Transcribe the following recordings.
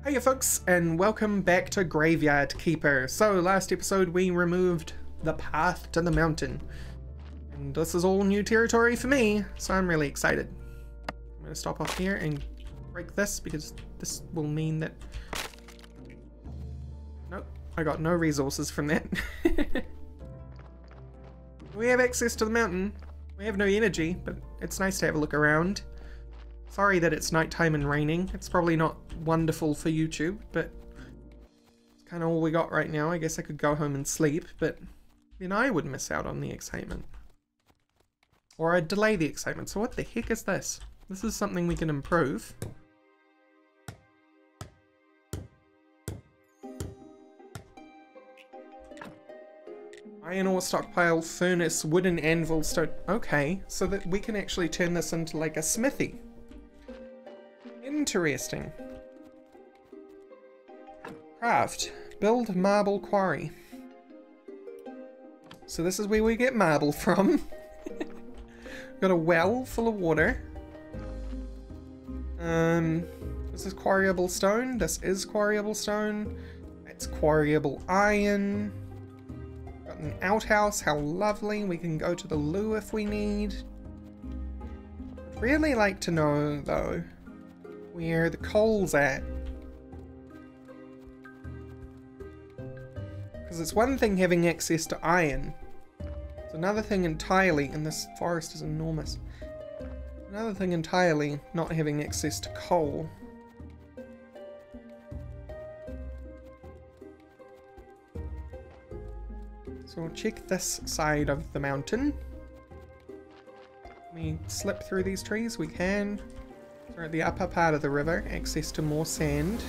Hiya folks, and welcome back to Graveyard Keeper. So last episode we removed the path to the mountain. And this is all new territory for me, so I'm really excited. I'm going to stop off here and break this because this will mean that... Nope, I got no resources from that. We have access to the mountain. We have no energy, but it's nice to have a look around. Sorry that it's nighttime and raining. It's probably not wonderful for YouTube, but it's kind of all we got right now. I guess I could go home and sleep, but then I would miss out on the excitement. Or I'd delay the excitement. So what the heck is this? This is something we can improve. Iron ore stockpile, furnace, wooden anvil, stone. Okay, so that we can actually turn this into like a smithy. Interesting. Craft. Build marble quarry. So this is where we get marble from. Got a well full of water. This is quarryable stone. This is quarryable stone. It's quarryable iron. Got an outhouse. How lovely. We can go to the loo if we need. I'd really like to know, though, where the coal's at. Because it's one thing having access to iron. It's another thing entirely, and this forest is enormous. Another thing entirely not having access to coal. So we'll check this side of the mountain. Can we slip through these trees? We can. We're at the upper part of the river, access to more sand.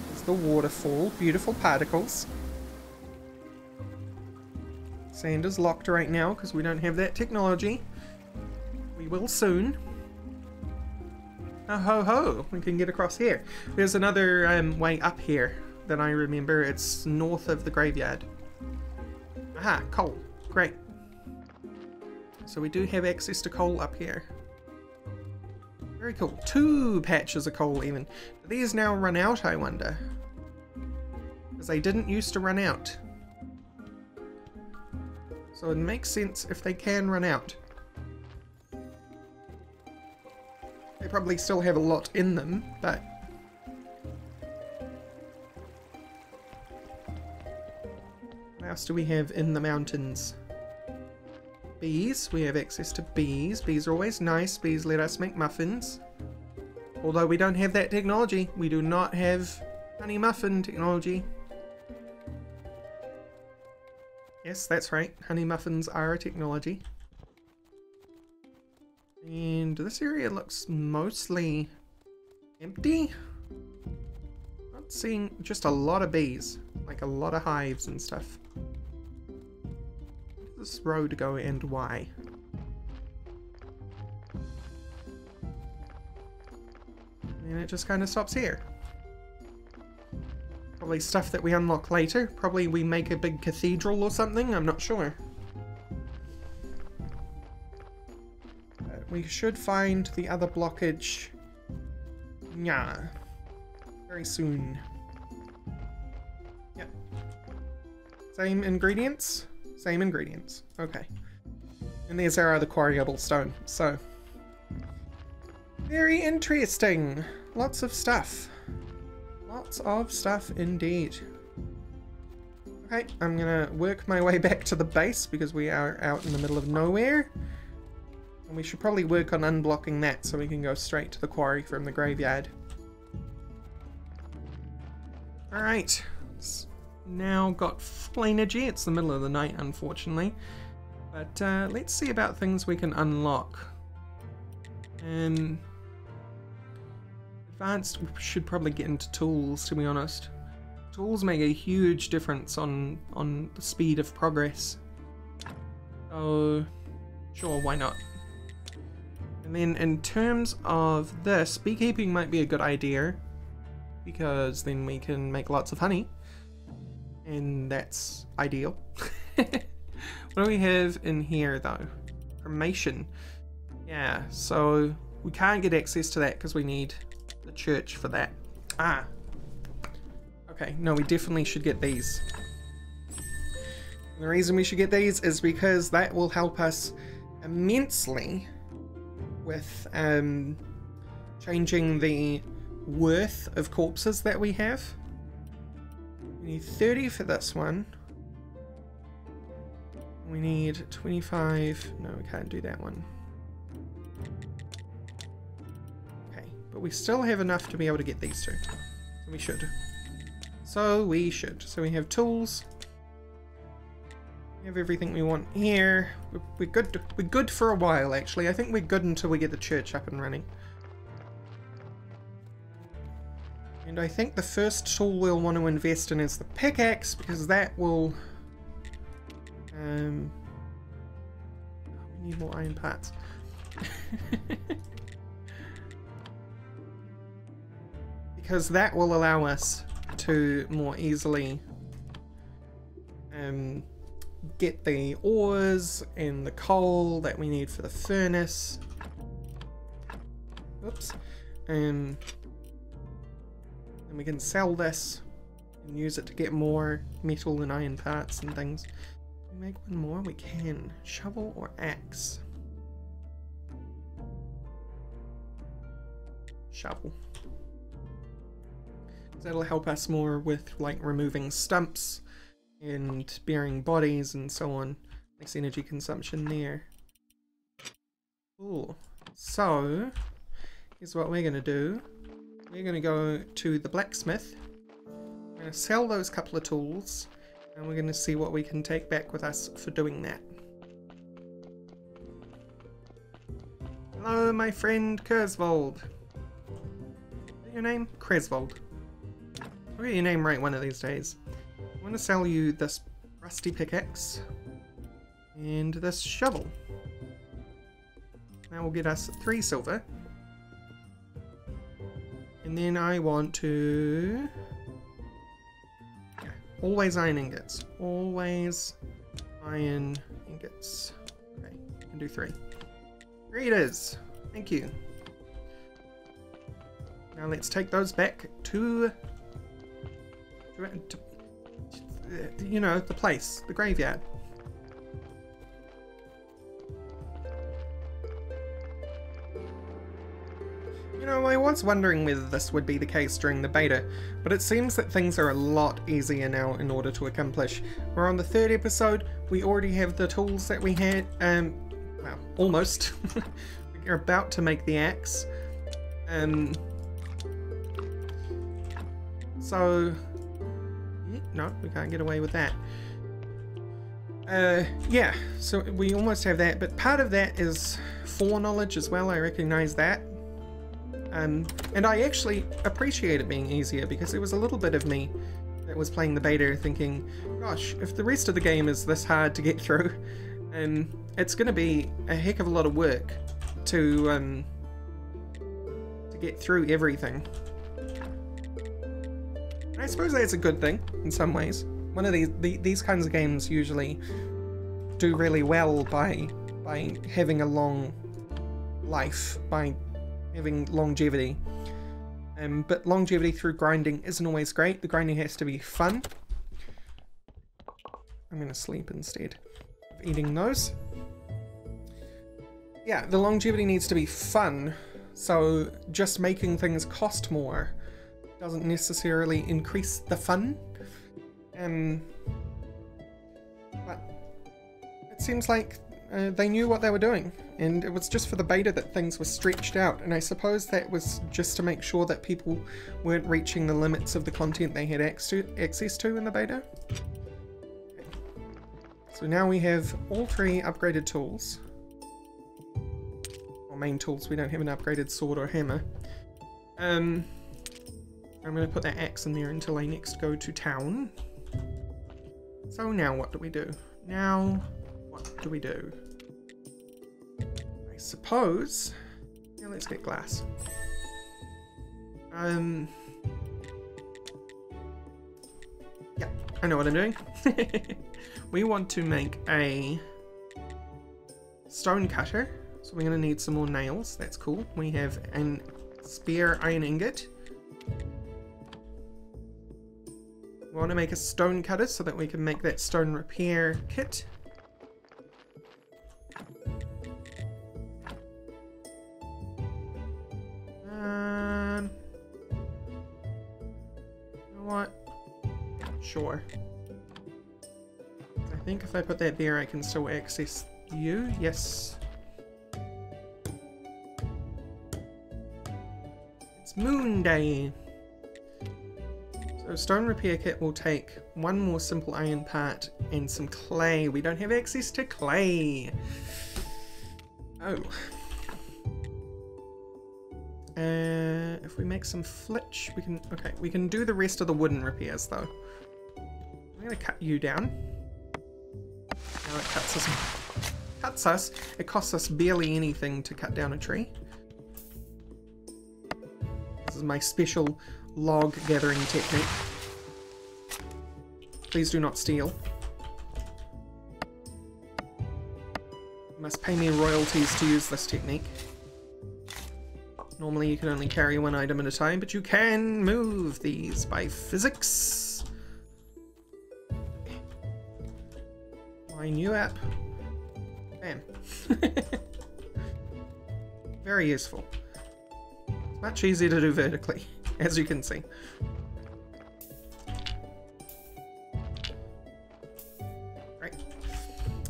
There's the waterfall, beautiful particles. Sand is locked right now because we don't have that technology. We will soon. Oh ho ho, we can get across here. There's another way up here that I remember. It's north of the graveyard. Aha, coal, great. So we do have access to coal up here. Very cool. 2 patches of coal even. Do these now run out, I wonder? Because they didn't used to run out. So it makes sense if they can run out. They probably still have a lot in them, but... What else do we have in the mountains? Bees. We have access to bees. Bees are always nice. Bees let us make muffins. Although we don't have that technology. We do not have honey muffin technology. Yes, that's right. Honey muffins are a technology. And this area looks mostly empty. Not seeing just a lot of bees. Like a lot of hives and stuff. This road go and why? And it just kind of stops here. Probably stuff that we unlock later. Probably we make a big cathedral or something, I'm not sure. But we should find the other blockage. Yeah. Very soon. Yep. Same ingredients? Same ingredients. Okay. And there's our other quarryable stone. So, very interesting. Lots of stuff. Lots of stuff indeed. Okay, I'm gonna work my way back to the base because we are out in the middle of nowhere. And we should probably work on unblocking that so we can go straight to the quarry from the graveyard. Alright. Now got full energy. It's the middle of the night, unfortunately, but let's see about things we can unlock. Advanced, we should probably get into tools, to be honest. Tools make a huge difference on the speed of progress, so sure, why not. And then in terms of this, beekeeping might be a good idea because then we can make lots of honey. And that's ideal. What do we have in here though? Cremation. Yeah, so we can't get access to that because we need the church for that. Ah. Okay, no, we definitely should get these. And the reason we should get these is because that will help us immensely with changing the worth of corpses that we have. We need 30 for this one. We need 25. No, we can't do that one. Okay, but we still have enough to be able to get these two. So we should. So we have tools. We have everything we want here. We're good. We're good for a while, actually. I think we're good until we get the church up and running. And I think the first tool we'll want to invest in is the pickaxe, because that will... we need more iron parts. Because that will allow us to more easily get the ores and the coal that we need for the furnace. Oops. And we can sell this and use it to get more metal and iron parts and things. Can we make one more? We can. Shovel or axe? Shovel. That'll help us more with like removing stumps and burying bodies and so on. Less energy consumption there. Cool. So here's what we're gonna do. We're gonna go to the blacksmith. We're gonna sell those couple of tools, and we're gonna see what we can take back with us for doing that. Hello, my friend Kurzvold. Is that your name? Kresvold. I'll get your name right one of these days. I want to sell you this rusty pickaxe and this shovel. That will get us 3 silver. And then I want to... yeah, always iron ingots. Always iron ingots. Okay, I can do 3. 3 it is. Thank you. Now let's take those back to you know, the place, the graveyard. You know, I was wondering whether this would be the case during the beta, but it seems that things are a lot easier now in order to accomplish. We're on the 3rd episode, we already have the tools that we had, well, almost. We're about to make the axe. So... no, we can't get away with that. Yeah, so we almost have that, but part of that is foreknowledge as well, I recognise that. And I actually appreciate it being easier, because there was a little bit of me that was playing the beta thinking, gosh, if the rest of the game is this hard to get through, it's going to be a heck of a lot of work to get through everything. I suppose that's a good thing in some ways. One of these kinds of games usually do really well by having a long life, by having longevity. But longevity through grinding isn't always great. The grinding has to be fun. I'm gonna sleep instead of eating those. Yeah, the longevity needs to be fun. So just making things cost more doesn't necessarily increase the fun. But it seems like they knew what they were doing, and it was just for the beta that things were stretched out, and I suppose that was just to make sure that people weren't reaching the limits of the content they had access to in the beta. Okay. So now we have all 3 upgraded tools. Or main tools, we don't have an upgraded sword or hammer. I'm going to put that axe in there until I next go to town. So now what do we do? Now, what do we do? I suppose... yeah, let's get glass. Yeah, I know what I'm doing. We want to make a stone cutter, so we're going to need some more nails. That's cool. We have a spare iron ingot. We want to make a stone cutter so that we can make that stone repair kit. You know what? Sure. I think if I put that there, I can still access you. Yes. It's Moon Day. So stone repair kit will take one more simple iron part and some clay. We don't have access to clay. Oh. If we make some flitch, we can... Okay, we can do the rest of the wooden repairs though. I'm gonna cut you down. Now it cuts us. It costs us barely anything to cut down a tree. This is my special log gathering technique. Please do not steal. You must pay me royalties to use this technique. Normally you can only carry one item at a time, but you can move these by physics. My new app. Bam. Very useful. It's much easier to do vertically, as you can see. Right.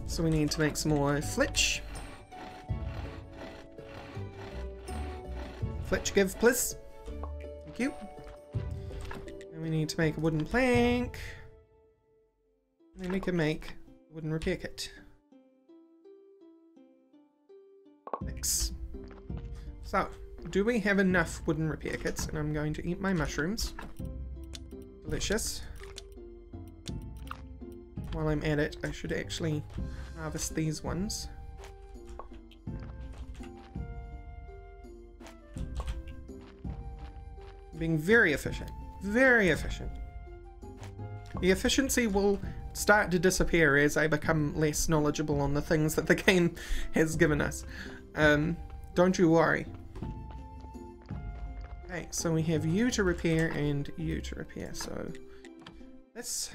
So we need to make some more flitch. Flitch give, please. Thank you. And we need to make a wooden plank. And then we can make a wooden repair kit. Thanks. So, do we have enough wooden repair kits? And I'm going to eat my mushrooms. Delicious. While I'm at it, I should actually harvest these ones. Being very efficient. Very efficient. The efficiency will start to disappear as I become less knowledgeable on the things that the game has given us. Don't you worry. Okay, so we have you to repair and you to repair, so this...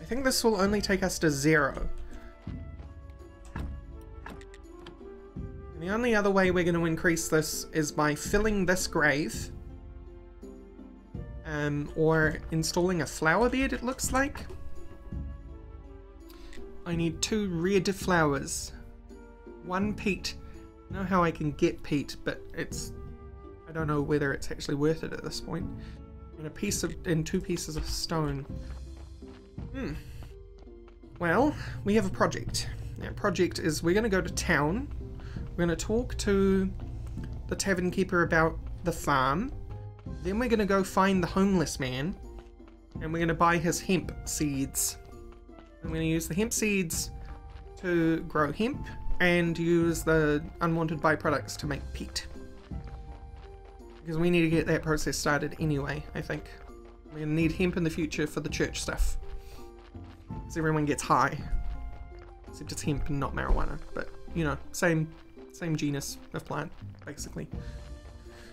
I think this will only take us to 0. And the only other way we're going to increase this is by filling this grave. Or installing a flower bed, it looks like. I need 2 red flowers. 1 peat. I know how I can get peat, but it's... I don't know whether it's actually worth it at this point. And 2 pieces of stone. Well, we have a project. That project is we're going to go to town. We're going to talk to the tavern keeper about the farm. Then we're going to go find the homeless man, and we're going to buy his hemp seeds. I'm going to use the hemp seeds to grow hemp, and use the unwanted byproducts to make peat. Because we need to get that process started anyway, I think. We're going to need hemp in the future for the church stuff. Because everyone gets high. Except it's hemp and not marijuana, but, you know, same genus of plant, basically.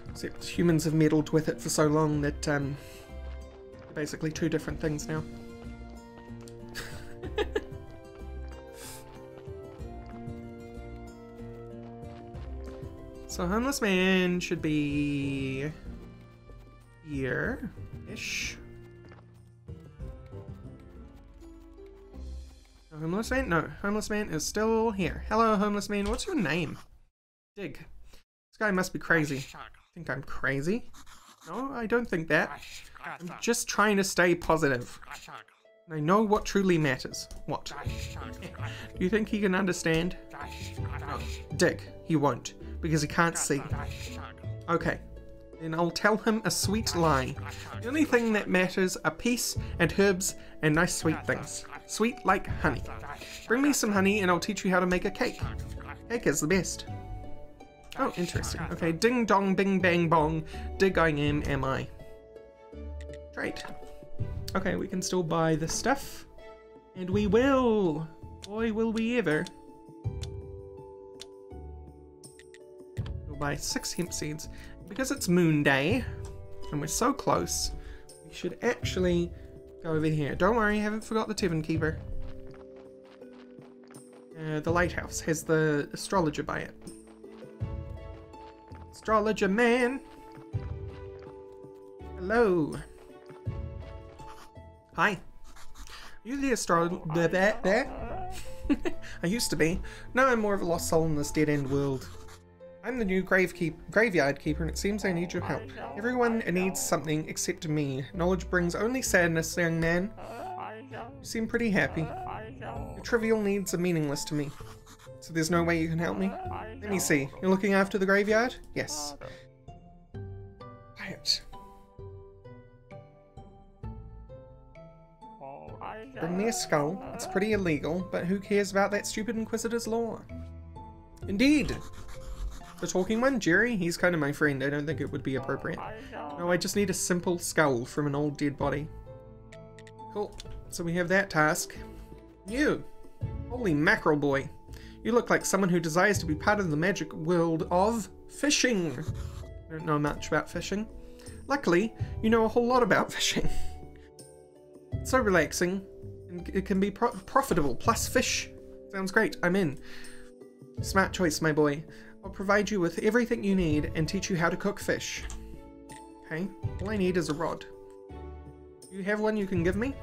Except humans have meddled with it for so long that they're basically 2 different things now. So homeless man should be here-ish. No homeless man? No, homeless man is still here. Hello, homeless man. What's your name? Dig. This guy must be crazy. Think I'm crazy? No, I don't think that. I'm just trying to stay positive. I know what truly matters. What? Do you think he can understand? No. Dig. He won't, because he can't see. Okay. Then I'll tell him a sweet lie. The only thing that matters are peace and herbs and nice sweet things. Sweet like honey. Bring me some honey and I'll teach you how to make a cake. Cake is the best. Oh, interesting. Okay, ding dong bing bang bong. Dig I am I. Great. Okay, we can still buy this stuff. And we will! Boy, will we ever. We'll buy 6 hemp seeds. because it's Moon Day, and we're so close, we should actually go over here. Don't worry, I haven't forgot the Tavern Keeper. The lighthouse has the astrologer by it. Astrologer man! Hello! Hi! Are you the astrologer there? I used to be. Now I'm more of a lost soul in this dead-end world. I'm the new graveyard keeper, and it seems I need your help. Everyone needs something except me. Knowledge brings only sadness, young man. You seem pretty happy. Your trivial needs are meaningless to me. So there's no way you can help me? Let me see. You're looking after the graveyard? Yes. Quiet. Bring me a skull. It's pretty illegal, but who cares about that stupid Inquisitor's law? Indeed! The talking one, Jerry, he's kind of my friend. I don't think it would be appropriate. No, I just need a simple skull from an old dead body. Cool. So we have that task. You! Holy mackerel boy. You look like someone who desires to be part of the magic world of fishing. I don't know much about fishing. Luckily, you know a whole lot about fishing. It's so relaxing, and it can be profitable, plus fish. Sounds great, I'm in. Smart choice, my boy. I'll provide you with everything you need and teach you how to cook fish. Okay, all I need is a rod. You have one you can give me?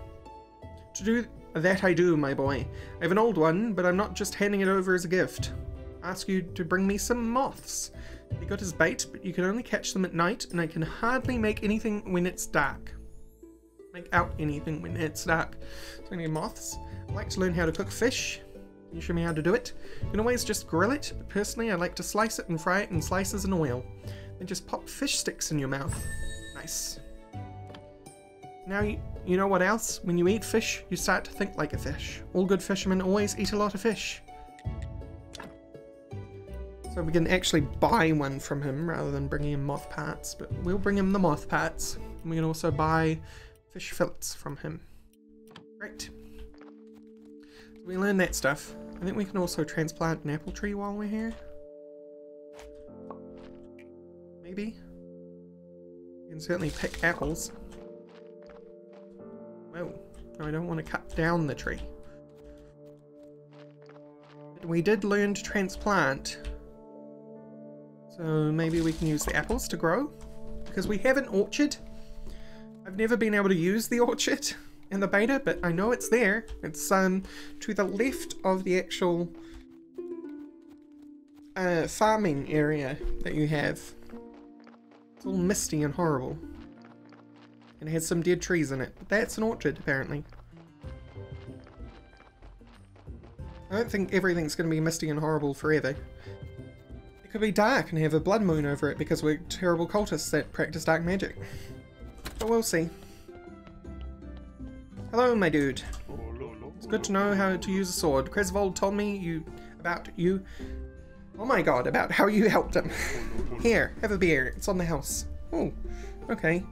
To do that I do, my boy. I have an old one, but I'm not just handing it over as a gift. I ask you to bring me some moths. They got as bait, but you can only catch them at night, and I can hardly make anything when it's dark. Make out anything when it's dark. So I need moths. I'd like to learn how to cook fish. Can you show me how to do it? You can always just grill it, but personally I like to slice it and fry it in slices in oil. Then just pop fish sticks in your mouth. Nice. Now you know what else? When you eat fish, you start to think like a fish. All good fishermen always eat a lot of fish. So we can actually buy one from him rather than bringing him moth parts, but we'll bring him the moth parts. And we can also buy fish fillets from him. Great. So we learned that stuff. I think we can also transplant an apple tree while we're here. Maybe. You can certainly pick apples. Whoa. No, I don't want to cut down the tree. But we did learn to transplant. So maybe we can use the apples to grow. Because we have an orchard. I've never been able to use the orchard in the beta, but I know it's there. It's to the left of the actual farming area that you have. It's all misty and horrible. And it has some dead trees in it. But that's an orchard, apparently. I don't think everything's going to be misty and horrible forever. It could be dark and have a blood moon over it because we're terrible cultists that practice dark magic. But we'll see. Hello, my dude. It's good to know how to use a sword. Cresvold told me about you. Oh my god, about how you helped him. Here, have a beer. It's on the house. Oh, okay.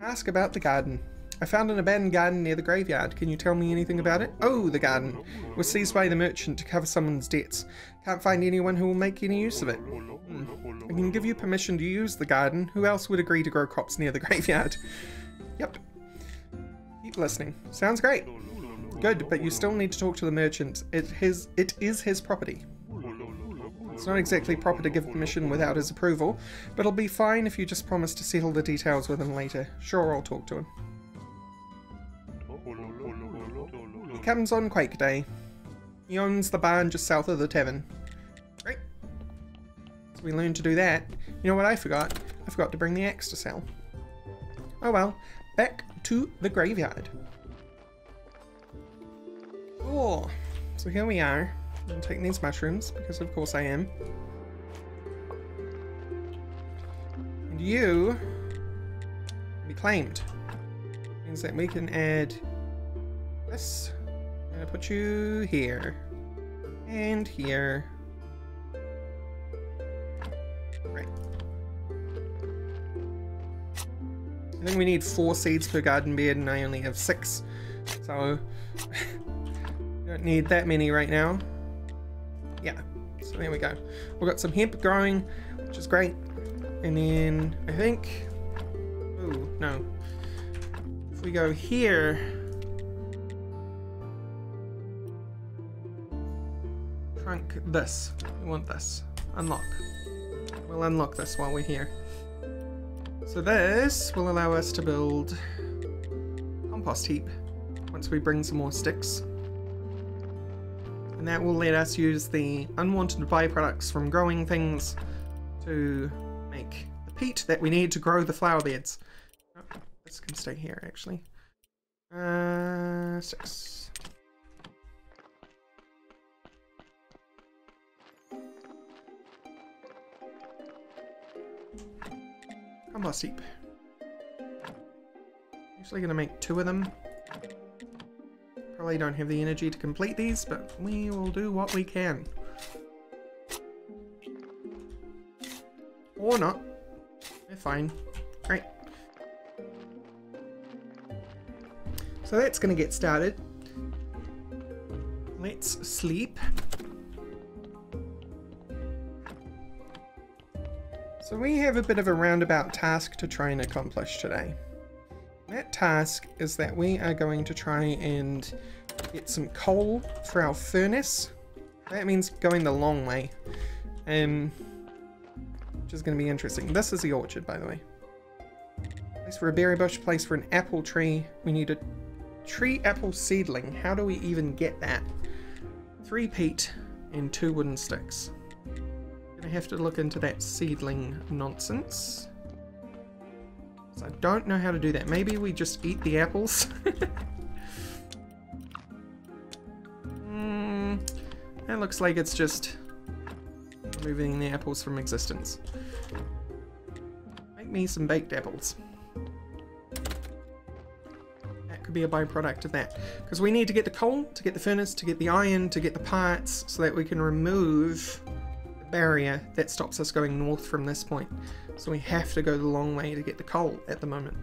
Ask about the garden. I found an abandoned garden near the graveyard. Can you tell me anything about it? Oh, the garden was seized by the merchant to cover someone's debts. Can't find anyone who will make any use of it. I can give you permission to use the garden. Who else would agree to grow crops near the graveyard? Yep. Keep listening. Sounds great. Good, but you still need to talk to the merchant. It is his property. It's not exactly proper to give permission without his approval, but it'll be fine if you just promise to settle the details with him later. Sure, I'll talk to him. He comes on Quake Day. He owns the barn just south of the tavern. Great. So we learned to do that. You know what I forgot? I forgot to bring the axe to sell. Oh well. Back to the graveyard. Cool. So here we are. I'm taking these mushrooms, because of course I am. And you be claimed. Means that we can add this. I'm gonna put you here. And here. Right. I think we need 4 seeds per garden bed, and I only have 6. So don't need that many right now. Yeah, so there we go. We've got some hemp growing. which is great. And then I think, oh no, if we go here, trunk this, we want this, unlock. We'll unlock this while we're here. So this will allow us to build compost heap once we bring some more sticks. And that will let us use the unwanted byproducts from growing things to make the peat that we need to grow the flower beds. Oh, this can stay here actually. 6. Compost heap. Actually gonna make 2 of them. Probably don't have the energy to complete these, but we will do what we can. Or not. They're fine. Great. So that's gonna get started. Let's sleep. So we have a bit of a roundabout task to try and accomplish today. That task is that we are going to try and get some coal for our furnace. That means going the long way, which is going to be interesting. This is the orchard, by the way. Place for a berry bush, place for an apple tree. We need a tree apple seedling. How do we even get that? 3 peat and 2 wooden sticks. Gonna have to look into that seedling nonsense. So I don't know how to do that. Maybe we just eat the apples. That looks like it's just removing the apples from existence. Make me some baked apples. That could be a byproduct of that. Because we need to get the coal, to get the furnace, to get the iron, to get the parts, so that we can remove the barrier that stops us going north from this point. So we have to go the long way to get the coal at the moment.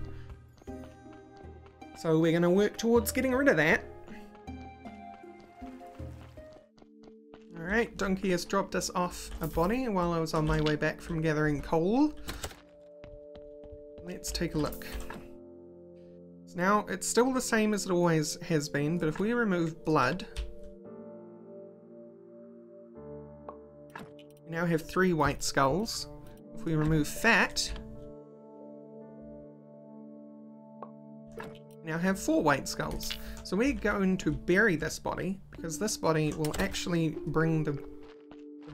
So we're going to work towards getting rid of that. Alright, Donkey has dropped us off a body while I was on my way back from gathering coal. Let's take a look. So now, it's still the same as it always has been, but if we remove blood, we now have 3 white skulls. If we remove fat, we now have 4 white skulls. So we're going to bury this body, because this body will actually bring the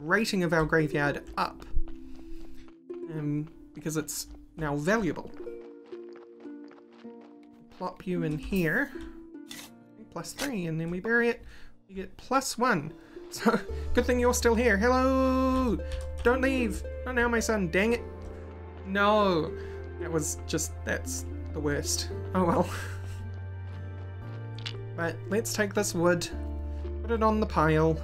rating of our graveyard up, because it's now valuable. Plop you in here, +3, and then we bury it, you get +1. So, good thing you're still here. Hello! Don't leave! Not now, my son. Dang it. No! That was just... that's the worst. Oh well. But let's take this wood, put it on the pile.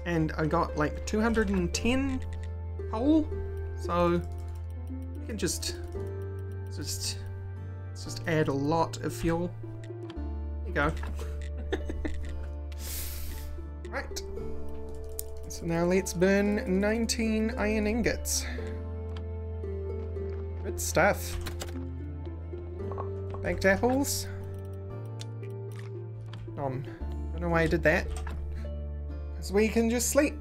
And I got like 210 coal, so we can just add a lot of fuel. There you go. Right. So now let's burn 19 iron ingots. Good stuff. Baked apples. Don't know why I did that. Because we can just sleep.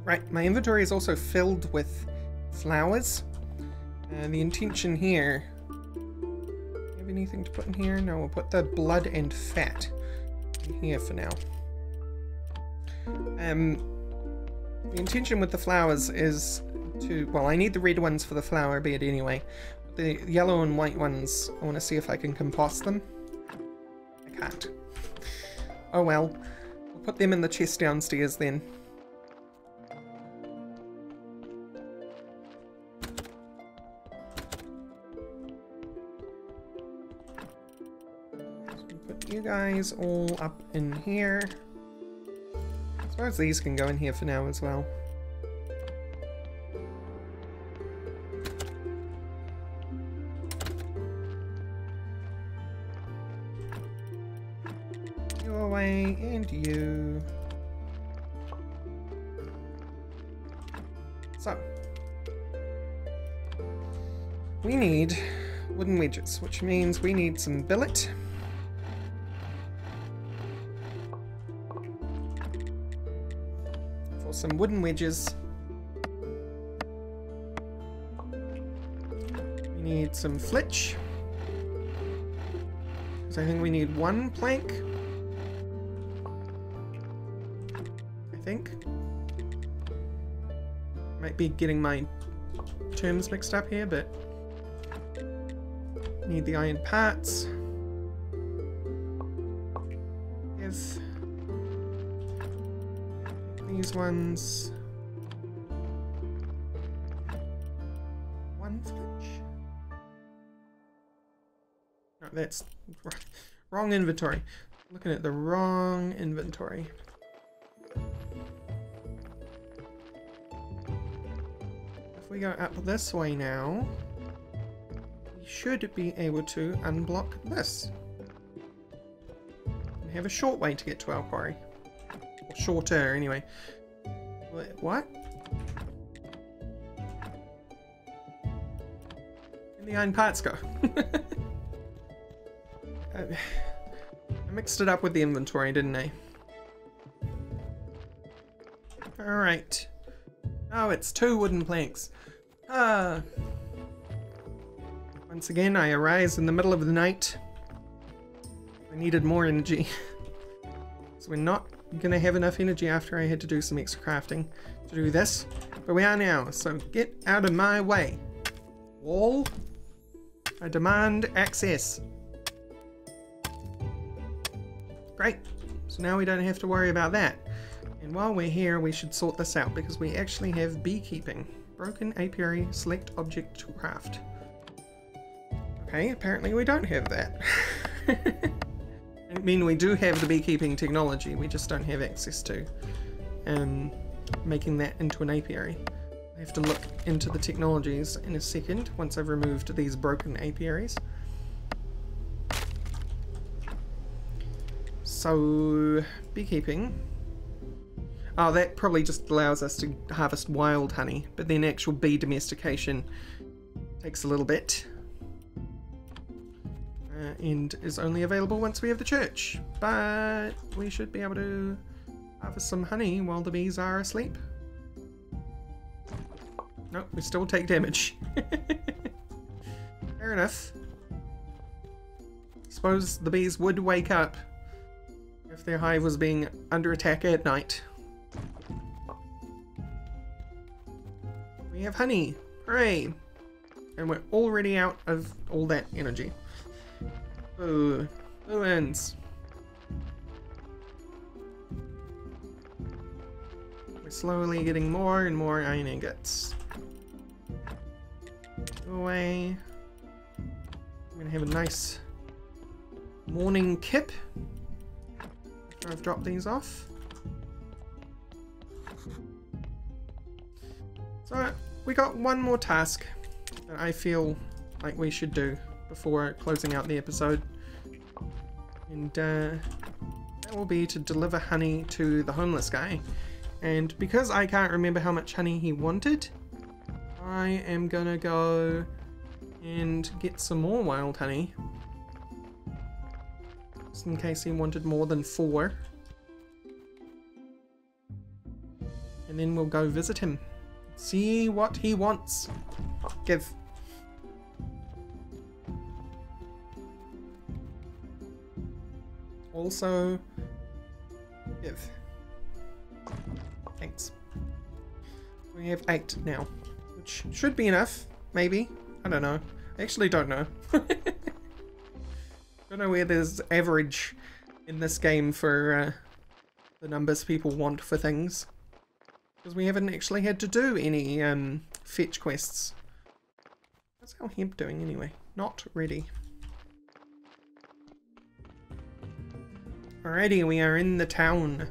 Right, my inventory is also filled with flowers. The intention here... do you have anything to put in here? No, we'll put the blood and fat in here for now. The intention with the flowers is to... well, I need the red ones for the flower bed anyway. But the yellow and white ones, I want to see if I can compost them. I can't. Oh well. We'll put them in the chest downstairs then. You guys all up in here. I suppose these can go in here for now as well. Go away, and you. So, we need wooden wedges, which means we need some billet. For some wooden wedges. We need some flitch. Because I think we need one plank. I think. Might be getting my terms mixed up here, but need the iron parts. Give these ones one flitch. No, that's wrong inventory. Looking at the wrong inventory. If we go up this way now, we should be able to unblock this. We have a short way to get to our quarry. Or shorter, anyway. What? Where'd the iron parts go? I mixed it up with the inventory, didn't I? Alright. Oh, it's 2 wooden planks. Once again, I arise in the middle of the night. I needed more energy. So we're not gonna have enough energy after I had to do some extra crafting to do this. But we are now, so get out of my way. Wall. I demand access. Great. So now we don't have to worry about that. And while we're here, we should sort this out because we actually have beekeeping. Broken apiary, select object to craft. Okay, apparently we don't have that. I mean, we do have the beekeeping technology, we just don't have access to making that into an apiary. I have to look into the technologies in a second, once I've removed these broken apiaries. So, beekeeping. Oh, that probably just allows us to harvest wild honey, but then actual bee domestication takes a little bit. And is only available once we have the church. But we should be able to harvest some honey while the bees are asleep. Nope, we still take damage. Fair enough. Suppose the bees would wake up if their hive was being under attack at night. We have honey. Hooray! And we're already out of all that energy. Ooh, ruins. We're slowly getting more and more iron ingots. Go away. I'm gonna have a nice morning kip after I've dropped these off. So we got one more task that I feel like we should do before closing out the episode, and that will be to deliver honey to the homeless guy. And because I can't remember how much honey he wanted, I am gonna go and get some more wild honey, just in case he wanted more than 4, and then we'll go visit him, see what he wants. Give. Also, give. Thanks. We have 8 now, which should be enough, maybe. I don't know. I actually don't know. Don't know where there's average in this game for the numbers people want for things. Because we haven't actually had to do any fetch quests. How's our hemp doing anyway? Not ready. Alrighty, we are in the town.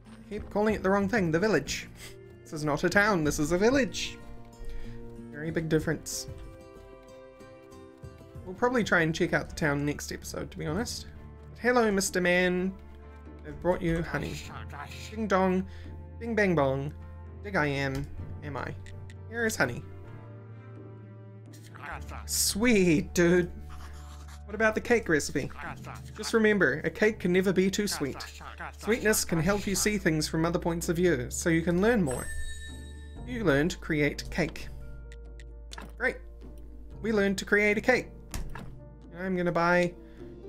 I keep calling it the wrong thing, the village. This is not a town, this is a village. Very big difference. We'll probably try and check out the town next episode, to be honest. It Hello, Mr. Man. I've brought you honey. Ding dong, bing bang bong. Dig I am I? Here is honey. Sweet, dude. What about the cake recipe? Just remember, a cake can never be too sweet. Sweetness can help you see things from other points of view, so you can learn more. You learn to create cake. Great. We learned to create a cake. I'm gonna buy...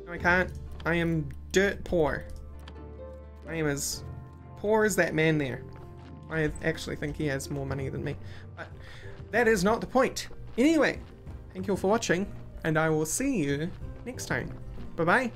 No, I can't. I am dirt poor. I am as poor as that man there. I actually think he has more money than me. But that is not the point. Anyway, thank you all for watching, and I will see you next time. Bye-bye.